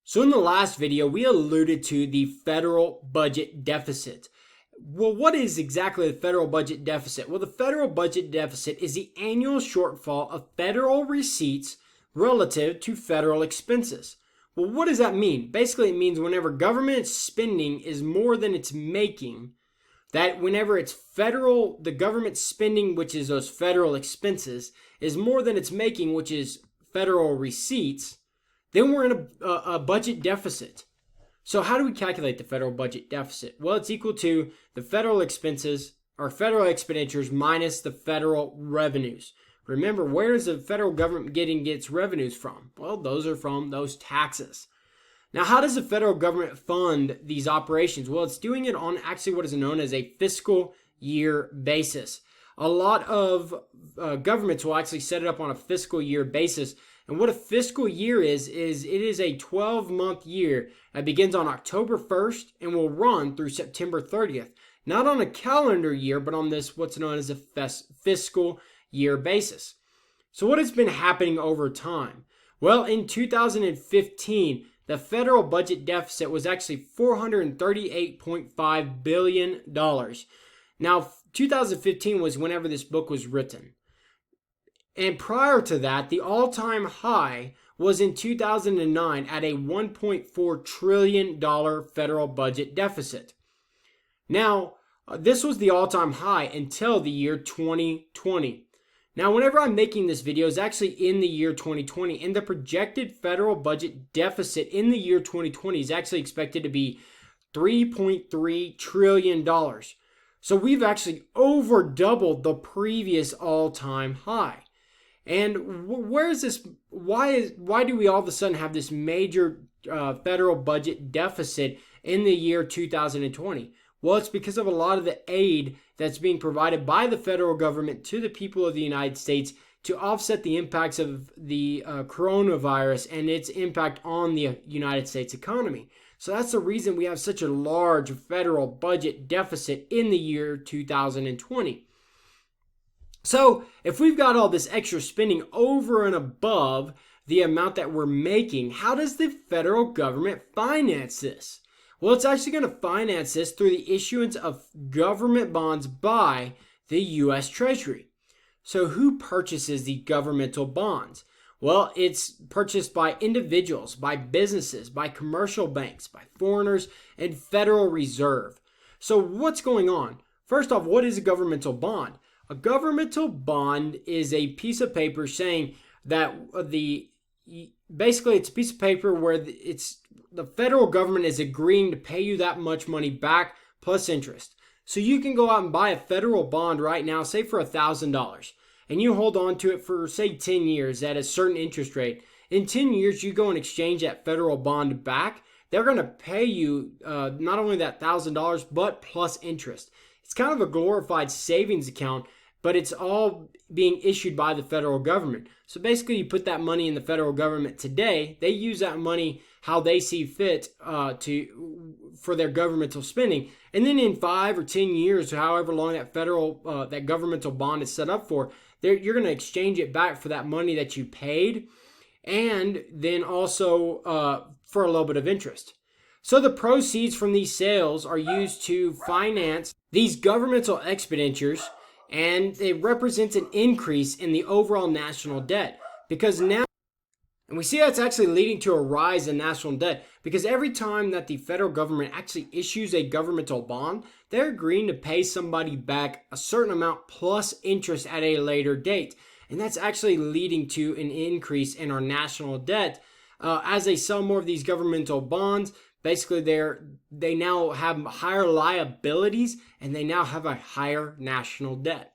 So in the last video, we alluded to the federal budget deficit. Well, what is exactly the federal budget deficit? Well, the federal budget deficit is the annual shortfall of federal receipts relative to federal expenses. Well, what does that mean? Basically, it means whenever government spending is more than it's making, that whenever it's federal, the government spending, which is those federal expenses, is more than it's making, which is federal receipts, then we're in a budget deficit. So how do we calculate the federal budget deficit? Well, it's equal to the federal expenses or federal expenditures minus the federal revenues. Remember, where is the federal government getting its revenues from? Well, those are from those taxes. Now, how does the federal government fund these operations? Well, it's doing it on actually what is known as a fiscal year basis. A lot of governments will actually set it up on a fiscal year basis. And what a fiscal year is it is a 12-month year that begins on October 1st and will run through September 30th. Not on a calendar year, but on this what's known as a fiscal year basis. So what has been happening over time? Well, in 2015, the federal budget deficit was actually $438.5 billion. Now, 2015 was whenever this book was written. And prior to that, the all-time high was in 2009 at a $1.4 trillion federal budget deficit. Now, this was the all-time high until the year 2020. Now, whenever I'm making this video, it's actually in the year 2020, and the projected federal budget deficit in the year 2020 is actually expected to be $3.3 trillion. So we've actually over doubled the previous all-time high. And where is this? Why do we all of a sudden have this major federal budget deficit in the year 2020? Well, it's because of a lot of the aid that's being provided by the federal government to the people of the United States to offset the impacts of the coronavirus and its impact on the United States economy. So that's the reason we have such a large federal budget deficit in the year 2020. So if we've got all this extra spending over and above the amount that we're making, how does the federal government finance this? Well, it's actually going to finance this through the issuance of government bonds by the U.S. Treasury. So who purchases the governmental bonds? Well, it's purchased by individuals, by businesses, by commercial banks, by foreigners, and Federal Reserve. So what's going on? First off, what is a governmental bond? A governmental bond is a piece of paper saying that basically it's a piece of paper where the federal government is agreeing to pay you that much money back plus interest. So you can go out and buy a federal bond right now, say for $1,000, and you hold on to it for say 10 years at a certain interest rate. In 10 years, you go and exchange that federal bond back. They're going to pay you not only that $1,000, but plus interest. It's kind of a glorified savings account, but it's all being issued by the federal government. So basically, you put that money in the federal government today. They use that money how they see fit for their governmental spending. And then in 5 or 10 years, or however long that governmental bond is set up for, you're going to exchange it back for that money that you paid, and then also for a little bit of interest. So the proceeds from these sales are used to finance these governmental expenditures, and it represents an increase in the overall national debt because now, and we see that's actually leading to a rise in national debt because every time that the federal government actually issues a governmental bond, they're agreeing to pay somebody back a certain amount plus interest at a later date. And that's actually leading to an increase in our national debt as they sell more of these governmental bonds. Basically, they now have higher liabilities and they now have a higher national debt.